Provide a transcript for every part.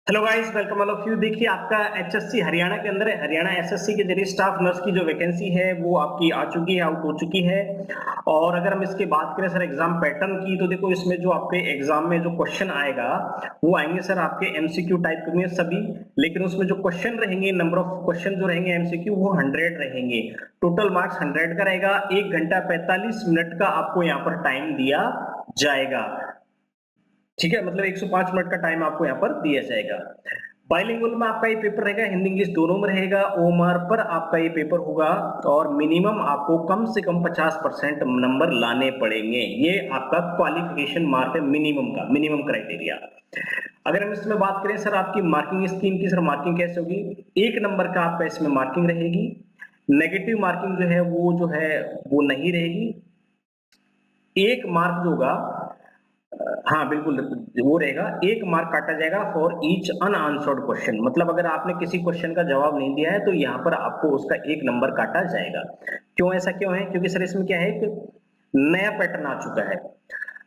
Hello guys, welcome all of you. देखिए, आपका HSC Haryana के अंदर है। हरियाणा एसएससी के जरिए स्टाफ नर्स की जो वैकेंसी है वो आपकी आ चुकी है, आउट हो चुकी है। और अगर हम इसकी बात करें सर एग्जाम पैटर्न की, तो देखो इसमें जो आपके एग्जाम में जो क्वेश्चन आएगा वो आएंगे सर आपके एमसीक्यू टाइप में सभी। लेकिन उसमें जो क्वेश्चन रहेंगे, नंबर ऑफ क्वेश्चन जो रहेंगे एमसीक्यू, वो 100 रहेंगे। टोटल मार्क्स 100 का रहेगा। 1 घंटा 45 मिनट का आपको यहाँ पर टाइम दिया जाएगा। ठीक है, मतलब 105 मिनट का टाइम आपको यहाँ पर दिया जाएगा। बाइलिंगुअल में आपका ये पेपर रहेगा, हिंदी इंग्लिश दोनों में रहेगा। ओएमआर पर आपका ये पेपर होगा और मिनिमम आपको कम से कम 50% नंबर लाने पड़ेंगे। ये आपका क्वालिफिकेशन मार्क है, मिनिमम का, मिनिमम क्राइटेरिया। अगर हम इसमें बात करें सर आपकी मार्किंग स्कीम की, सर मार्किंग कैसे होगी? 1 नंबर का आपका इसमें मार्किंग रहेगी। नेगेटिव मार्किंग जो है वो नहीं रहेगी। 1 मार्क जो होगा, हाँ बिल्कुल, वो रहेगा। 1 मार्क काटा जाएगा फॉर ईच अनआंसर्ड क्वेश्चन। मतलब अगर आपने किसी क्वेश्चन का जवाब नहीं दिया है तो यहाँ पर आपको उसका 1 नंबर काटा जाएगा। क्यों, ऐसा क्यों है? क्योंकि सर इसमें क्या है कि नया पैटर्न आ चुका है।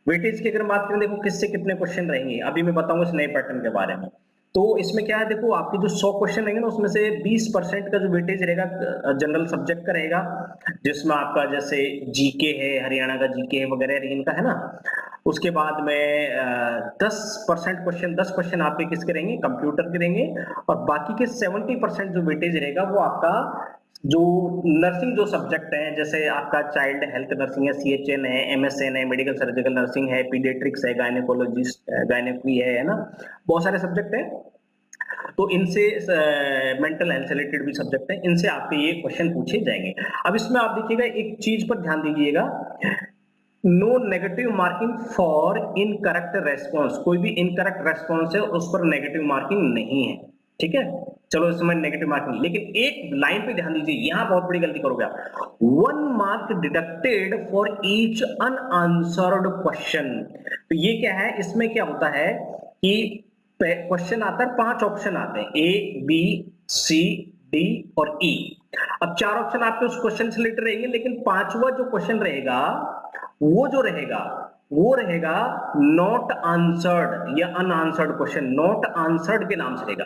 वेटेज की अगर बात करें, देखो किससे कितने क्वेश्चन रहेंगे, अभी मैं बताऊंगा इस नए पैटर्न के बारे में। तो इसमें क्या है, देखो आपके जो 100 क्वेश्चन रहेंगे ना, उसमें से 20% का जो वेटेज रहेगा जनरल सब्जेक्ट का रहेगा, जिसमें आपका जैसे जीके है, हरियाणा का जीके है वगैरह इनका है ना। उसके बाद में 10% क्वेश्चन, 10 क्वेश्चन आपके किसके रहेंगे? कंप्यूटर के रहेंगे। और बाकी के 70% जो वेटेज रहेगा वो आपका जो नर्सिंग जो सब्जेक्ट है, जैसे आपका चाइल्ड हेल्थ नर्सिंग है, सीएचएन है, एमएसएन है, मेडिकल सर्जिकल नर्सिंग है, पीडियाट्रिक्स है, गायनेकोलॉजिस्ट गायनेको है ना। बहुत सारे सब्जेक्ट हैं। तो इनसे मेंटल हेल्थ से रिलेटेड भी सब्जेक्ट है, इनसे आपके ये क्वेश्चन पूछे जाएंगे। अब इसमें आप देखिएगा, एक चीज पर ध्यान दीजिएगा, no negative marking for incorrect response. कोई भी इनकरेक्ट रेस्पॉन्स है उस पर नेगेटिव मार्किंग नहीं है। ठीक है, चलो इसमें नेगेटिव मार्किंग, लेकिन एक लाइन पे ध्यान दीजिए, यहां बहुत बड़ी गलती करोगे आप। 1 mark deducted for each unanswered question. तो ये क्या है, इसमें क्या होता है कि क्वेश्चन आता है, 5 ऑप्शन आते हैं, ए बी सी डी और ई। अब 4 ऑप्शन आपके उस क्वेश्चन से रिलेटेड रहेंगे, लेकिन पांचवा जो क्वेश्चन रहेगा वो रहेगा नॉट आंसर्ड या अनआंसर्ड क्वेश्चन, नॉट आंसर्ड के नाम से रहेगा।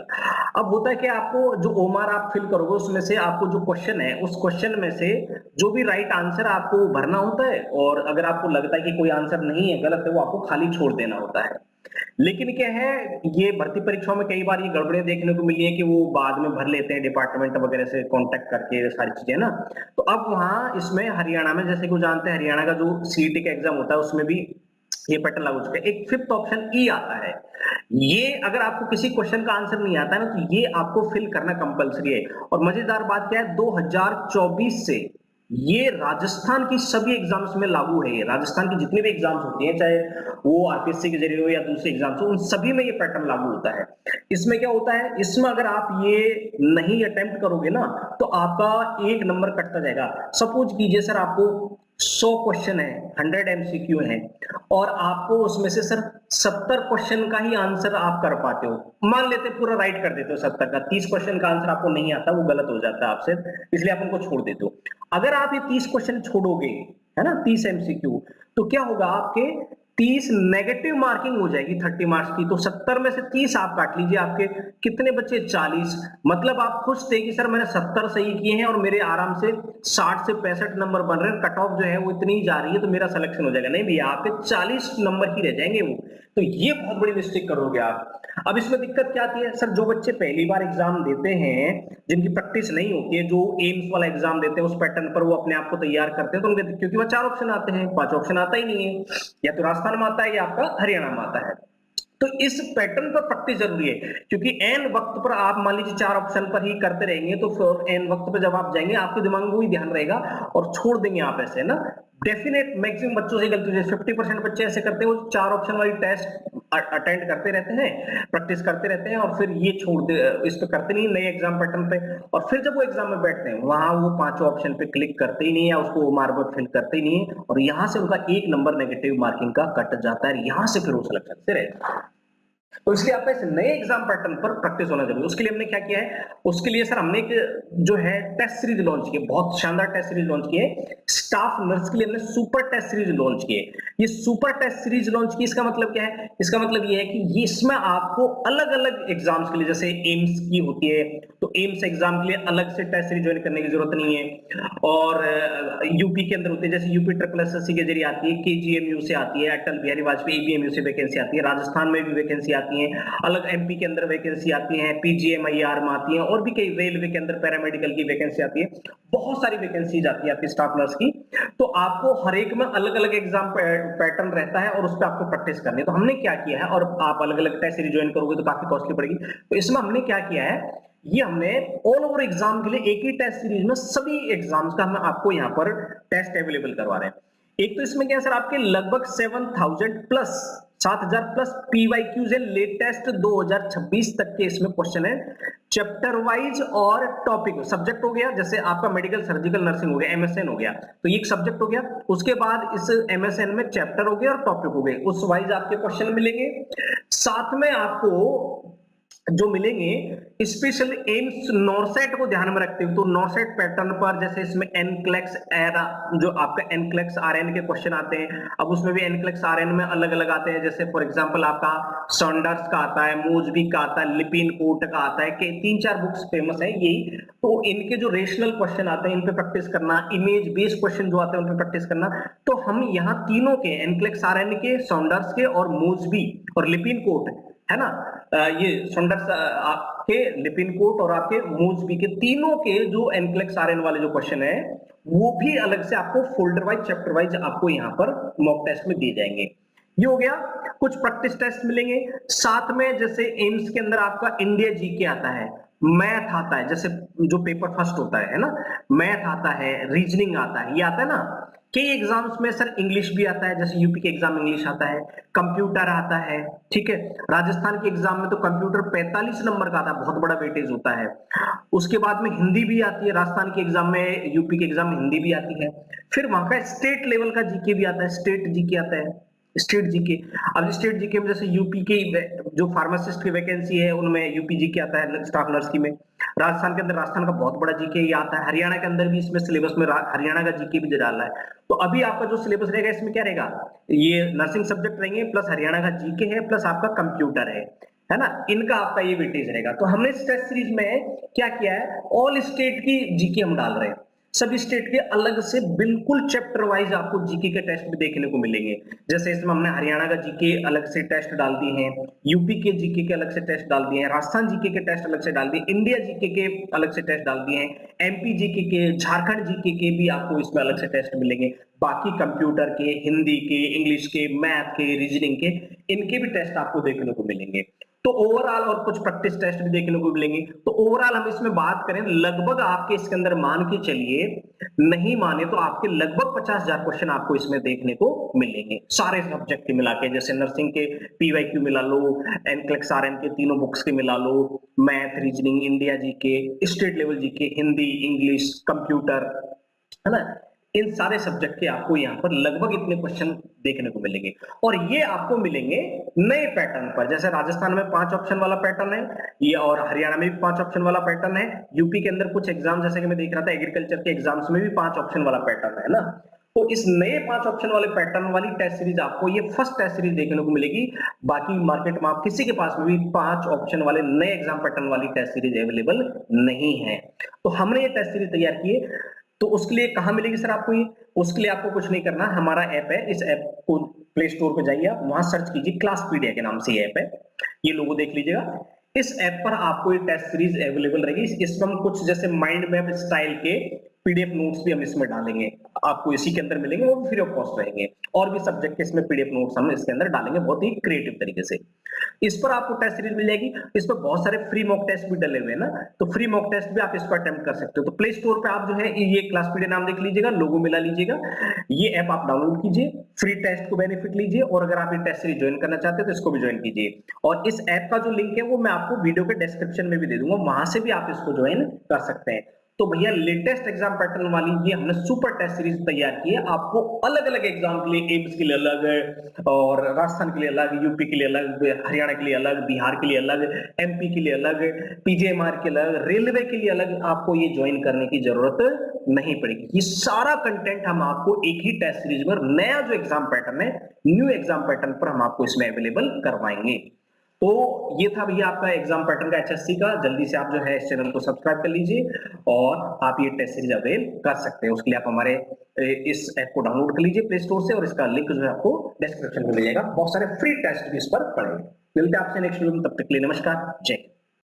अब होता है कि आपको जो ओमार आप फिल करोगे उसमें से आपको जो क्वेश्चन है, उस क्वेश्चन में से जो भी राइट आंसर आपको भरना होता है, और अगर आपको लगता है कि कोई आंसर नहीं है, गलत है, वो आपको खाली छोड़ देना होता है। लेकिन क्या है, ये भर्ती परीक्षाओं में कई बार ये गड़बड़े देखने को मिली है कि वो बाद में भर लेते हैं डिपार्टमेंट वगैरह से कांटेक्ट करके, ये सारी चीजें ना। तो अब वहां इसमें हरियाणा में, जैसे कि जानते हैं, हरियाणा का जो सीईटी का एग्जाम होता है उसमें भी ये पैटर्न लागू हो चुका है। एक 5th ऑप्शन ई आता है। ये अगर आपको किसी क्वेश्चन का आंसर नहीं आता है ना, तो ये आपको फिल करना कंपलसरी है। और मजेदार बात क्या है, 2024 से ये राजस्थान की सभी एग्जाम्स में लागू है। ये राजस्थान की जितने भी एग्जाम्स होती हैं, चाहे वो आरपीएससी के जरिए हो या दूसरे एग्जाम्स हो, उन सभी में ये पैटर्न लागू होता है। इसमें क्या होता है, इसमें अगर आप ये नहीं अटेम्प्ट करोगे ना, तो आपका 1 नंबर कटता जाएगा। सपोज कीजिए सर आपको 100 क्वेश्चन है, 100 एमसीक्यू है, और आपको उसमें से सर 70 क्वेश्चन का ही आंसर आप कर पाते हो। मान लेते पूरा राइट कर देते हो 70 का, 30 क्वेश्चन का आंसर आपको नहीं आता, वो गलत हो जाता है आपसे, इसलिए आप उनको छोड़ देते हो। अगर आप ये 30 क्वेश्चन छोड़ोगे, है ना, 30 एमसीक्यू, तो क्या होगा, आपके 30 नेगेटिव मार्किंग हो जाएगी 30 मार्क्स की। तो 70 में से 30 आप काट लीजिए, आपके कितने बचे? 40। मतलब आप खुश थे कि सर मैंने 70 सही किए हैं और मेरे आराम से 60 से 65 नंबर बन रहे हैं, कट ऑफ जो है वो इतनी जा रही है, तो मेरा सिलेक्शन हो जाएगा। नहीं भैया, आपके 40 नंबर ही रह जाएंगे वो। तो ये बहुत बड़ी मिस्टेक करोगे आप। अब इसमें दिक्कत क्या आती है सर, जो बच्चे पहली बार एग्जाम देते हैं, जिनकी प्रैक्टिस नहीं होती है, जो एम्स वाला एग्जाम देते हैं, उस पैटर्न पर वो अपने आप को तैयार करते हैं, तो उनके, क्योंकि वह 4 ऑप्शन आते हैं, 5 ऑप्शन आता ही नहीं है, या तो राजस्थान में आता है या आपका हरियाणा में आता है। तो इस पैटर्न पर प्रैक्टिस जरूरी है, क्योंकि एन वक्त पर आप मान लीजिए 4 ऑप्शन पर ही करते रहेंगे, तो फिर एन वक्त पर जब आप जाएंगे आपके दिमाग में वही ध्यान रहेगा और छोड़ देंगे आप ऐसे ना। डेफिनेट मैक्सिमम बच्चों से गलती, 50% बच्चे ऐसे करते हैं, वो 4 ऑप्शन वाली टेस्ट अटेंड करते रहते हैं, प्रैक्टिस करते रहते हैं, और फिर ये छोड़ दे, इस पे करते नहीं नए एग्जाम पैटर्न पे। और फिर जब वो एग्जाम में बैठते हैं, वहां वो 5 ऑप्शन पे क्लिक करते ही नहीं है, उसको मार्क फिल करते ही नहीं है, और यहां से उनका 1 नंबर नेगेटिव मार्किंग का कट जाता है, यहां से फिर वो सिलेक्शन से रहता है। तो इसलिए आपका इस नए एग्जाम पैटर्न पर प्रैक्टिस होना जरूरी है। उसके लिए हमने क्या किया है, उसके लिए सर हमने एक जो है टेस्ट सीरीज लॉन्च की है, बहुत शानदार टेस्ट सीरीज लॉन्च की है। स्टाफ नर्स के लिए हमने सुपर टेस्ट सीरीज लॉन्च की है। ये सुपर टेस्ट सीरीज लॉन्च की, इसका मतलब क्या है, इसका मतलब ये है कि ये इसमें आपको अलग अलग एग्जाम्स के लिए, जैसे एम्स की होती है तो एम्स एग्जाम के लिए अलग से टेस्ट सीरीज ज्वाइन करने की जरूरत नहीं है, और यूपी के अंदर होती है, जैसे यूपी ट्रिपल एसएससी के जरिए आती है, केजीएमयू से आती है, अटल बिहारी वाजपेयी एबीएमयू से वैकेंसी आती है, राजस्थान में भी वैकेंसी आती है, अलग एमपी के अंदर वैकेंसी आती है, पीजीएमआईआर में आती है, और भी कई रेलवे के अंदर पैरामेडिकल की वैकेंसी आती है, बहुत सारी वैकेंसी आती है आपकी स्टाफ नर्स की। तो आपको हर एक में अलग अलग एग्जाम पैटर्न रहता है और उस पर आपको प्रैक्टिस करनी है। तो हमने क्या किया है, और आप अलग अलग टेस्ट सीरीज ज्वाइन करोगे तो काफी कॉस्टली पड़ेगी, तो इसमें हमने क्या किया है, ये हमने ऑल ओवर एग्जाम के लिए एक ही टेस्ट सीरीज में सभी एग्जाम्स का हम आपको यहाँ पर टेस्ट अवेलेबल करवा रहे हैं। एक तो इसमें क्या है सर, आपके लगभग 7000 प्लस 7000 प्लस पीवाईक्यूज है, लेटेस्ट 2026 तक के इसमें क्वेश्चन है, चैप्टर वाइज और टॉपिक। सब्जेक्ट हो गया, जैसे आपका मेडिकल सर्जिकल नर्सिंग हो गया, एमएसएन हो गया, तो ये एक सब्जेक्ट हो गया। उसके बाद इस एमएसएन में चैप्टर हो गया और टॉपिक हो गए, उस वाइज आपके क्वेश्चन मिलेंगे। साथ में आपको जो मिलेंगे स्पेशल एम्स नॉरसेट को ध्यान में रखते हुए, तो नॉरसेट पैटर्न पर जैसे इसमें एनक्लेक्स एरा, जो आपका एनक्लेक्स आरएन के क्वेश्चन आते हैं, अब उसमें भी एनक्लेक्स आरएन में अलग अलग आते हैं, जैसे फॉर एग्जांपल आपका सॉन्डर्स का आता है, मोजबी का आता है, लिपिन कोट का आता है, के 3-4 बुक्स फेमस है यही। तो इनके जो रेशनल क्वेश्चन आते हैं इन पे प्रैक्टिस करना, इमेज बेस्ड क्वेश्चन जो आते हैं उन पे प्रैक्टिस करना। तो हम यहाँ तीनों के, एनक्लेक्स आरएन के, सॉन्डर्स के और मोजबी और लिपिन कोट है ना, ये सॉन्डर्स आपके, लिपिन कोट और आपके मोजबी के, तीनों के जो एनक्लेक्स आरएन वाले जो क्वेश्चन है वो भी अलग से आपको फोल्डर वाइज चैप्टर वाइज आपको यहाँ पर मॉक टेस्ट में दिए जाएंगे। ये हो गया, कुछ प्रैक्टिस टेस्ट मिलेंगे साथ में, जैसे एम्स के अंदर आपका इंडिया जीके आता है, मैथ आता है, जैसे जो पेपर फर्स्ट होता है ना, मैथ आता है, रीजनिंग आता है, ये आता है ना। कई एग्जाम्स में सर इंग्लिश भी आता है, जैसे यूपी के एग्जाम इंग्लिश आता है, कंप्यूटर आता है, ठीक है। राजस्थान के एग्जाम में तो कंप्यूटर 45 नंबर का आता है, बहुत बड़ा वेटेज होता है। उसके बाद में हिंदी भी आती है, राजस्थान के एग्जाम में, यूपी के एग्जाम में हिंदी भी आती है। फिर वहां का स्टेट लेवल का जीके भी आता है, स्टेट जीके आता है, स्टेट जीके। अब स्टेट जीके में जैसे यूपी के जो फार्मासिस्ट की वैकेंसी है उनमें यूपी जीके आता है स्टाफ नर्स की में, राजस्थान के अंदर राजस्थान का बहुत बड़ा जीके ये आता है, हरियाणा के अंदर भी इसमें सिलेबस में हरियाणा का जीके भी डाला है। तो अभी आपका जो सिलेबस रहेगा इसमें क्या रहेगा, ये नर्सिंग सब्जेक्ट रहेंगे प्लस हरियाणा का जीके है प्लस आपका कंप्यूटर है ना, इनका आपका ये वेटेज रहेगा। तो हमने इस टेस्ट सीरीज में क्या किया है, ऑल स्टेट की जीके हम डाल रहे हैं, सभी स्टेट के अलग से बिल्कुल चैप्टर वाइज आपको जीके के टेस्ट भी देखने को मिलेंगे। जैसे इसमें हमने हरियाणा का जीके अलग से टेस्ट डाल दिए हैं, यूपी के जीके के अलग से टेस्ट डाल दिए हैं, राजस्थान जीके के टेस्ट अलग से डाल दिए, इंडिया जीके के अलग से टेस्ट डाल दिए हैं, एमपी जीके के, झारखंड जीके के भी आपको इसमें अलग से टेस्ट मिलेंगे। बाकी कंप्यूटर के, हिंदी के, इंग्लिश के, मैथ के, रीजनिंग के, इनके भी टेस्ट आपको देखने को मिलेंगे। तो ओवरऑल और कुछ प्रैक्टिस टेस्ट भी देखने को मिलेंगे। तो ओवरऑल हम इसमें बात करें, लगभग आपके इसके अंदर मान के चलिए, नहीं माने तो आपके लगभग 50,000 क्वेश्चन आपको इसमें देखने को मिलेंगे, सारे सब्जेक्ट के मिला के। जैसे नर्सिंग के पीवाईक्यू मिला लो, एनक्लेक्स आरएन के तीनों बुक्स के मिला लो, math, reasoning, India GK, state level GK, Hindi, English, computer, है ना, इन सारे सब्जेक्ट के आपको यहाँ पर लगभग इतने क्वेश्चन देखने को मिलेंगे। और ये आपको मिलेंगे नए पैटर्न पर, जैसे राजस्थान में 5 ऑप्शन वाला पैटर्न है ये, और हरियाणा में भी 5 ऑप्शन वाला पैटर्न है, यूपी के अंदर कुछ एग्जाम जैसे कि मैं देख रहा था एग्रीकल्चर के एग्जाम्स में भी 5 ऑप्शन वाला पैटर्न है ना। तो इस नए 5 ऑप्शन वाले पैटर्न वाली टेस्ट सीरीज आपको ये फर्स्ट टेस्ट सीरीज देखने को मिलेगी। बाकी मार्केट में आप किसी के पास में भी 5 ऑप्शन वाले नए एग्जाम पैटर्न वाली टेस्ट सीरीज अवेलेबल नहीं है। तो हमने ये टेस्ट सीरीज तैयार की है। तो उसके लिए कहां मिलेगी सर आपको ये, उसके लिए आपको कुछ नहीं करना, हमारा ऐप है, इस ऐप को प्ले स्टोर पे जाइए, आप वहां सर्च कीजिए, क्लासपीडिया के नाम से ये ऐप है, ये लोगो देख लीजिएगा। इस ऐप पर आपको ये टेस्ट सीरीज अवेलेबल रहेगी। इसमें हम कुछ जैसे माइंड मैप स्टाइल के पीडीएफ नोट्स भी हम इसमें डालेंगे, आपको इसी के अंदर मिलेंगे, वो भी फ्री ऑफ कॉस्ट रहेंगे। और भी सब्जेक्ट के इसमें पीडीएफ नोट्स हम इसके अंदर डालेंगे बहुत ही क्रिएटिव तरीके से। इस पर आपको टेस्ट सीरीज मिल जाएगी। इस पर बहुत सारे फ्री मॉक टेस्ट भी डले हुए हैं ना, तो फ्री मॉक टेस्ट भी आप इस पर अटेम्प्ट कर सकते हो। तो प्ले स्टोर पे आप जो है ये क्लासपीडिया नाम देख लीजिएगा, लोगो मिला लीजिएगा, ये ऐप आप डाउनलोड कीजिए, फ्री टेस्ट को बेनिफिट लीजिए, और अगर आप ये टेस्ट सीरीज ज्वाइन करना चाहते हैं तो इसको भी ज्वाइन कीजिए। और इस ऐप का जो लिंक है वो मैं आपको वीडियो के डिस्क्रिप्शन में भी दे दूंगा, वहां से भी आप इसको ज्वाइन कर सकते हैं। तो भैया लेटेस्ट एग्जाम पैटर्न वाली ये हमने सुपर टेस्ट सीरीज तैयार की है, आपको अलग अलग एग्जाम के लिए, एम्स के लिए अलग और राजस्थान के लिए अलग, यूपी के लिए अलग, हरियाणा के लिए अलग, बिहार के लिए अलग, एमपी के लिए अलग, पीजीएमआर के अलग, रेलवे के लिए अलग, आपको ये ज्वाइन करने की जरूरत नहीं पड़ेगी। ये सारा कंटेंट हम आपको एक ही टेस्ट सीरीज में, नया जो एग्जाम पैटर्न है, न्यू एग्जाम पैटर्न पर हम आपको इसमें अवेलेबल करवाएंगे। तो ये था भैया आपका एग्जाम पैटर्न का एचएससी का। जल्दी से आप जो है इस चैनल को सब्सक्राइब कर लीजिए और आप ये टेस्ट सीरीज अवेल कर सकते हैं। उसके लिए आप हमारे इस ऐप को डाउनलोड कर लीजिए प्ले स्टोर से और इसका लिंक जो है आपको डिस्क्रिप्शन में मिल जाएगा। बहुत सारे फ्री टेस्ट भी इस पर पड़ेंगे। मिलते हैं आपसे नेक्स्ट वीडियो में, तब तक के लिए नमस्कार, जय हिंद।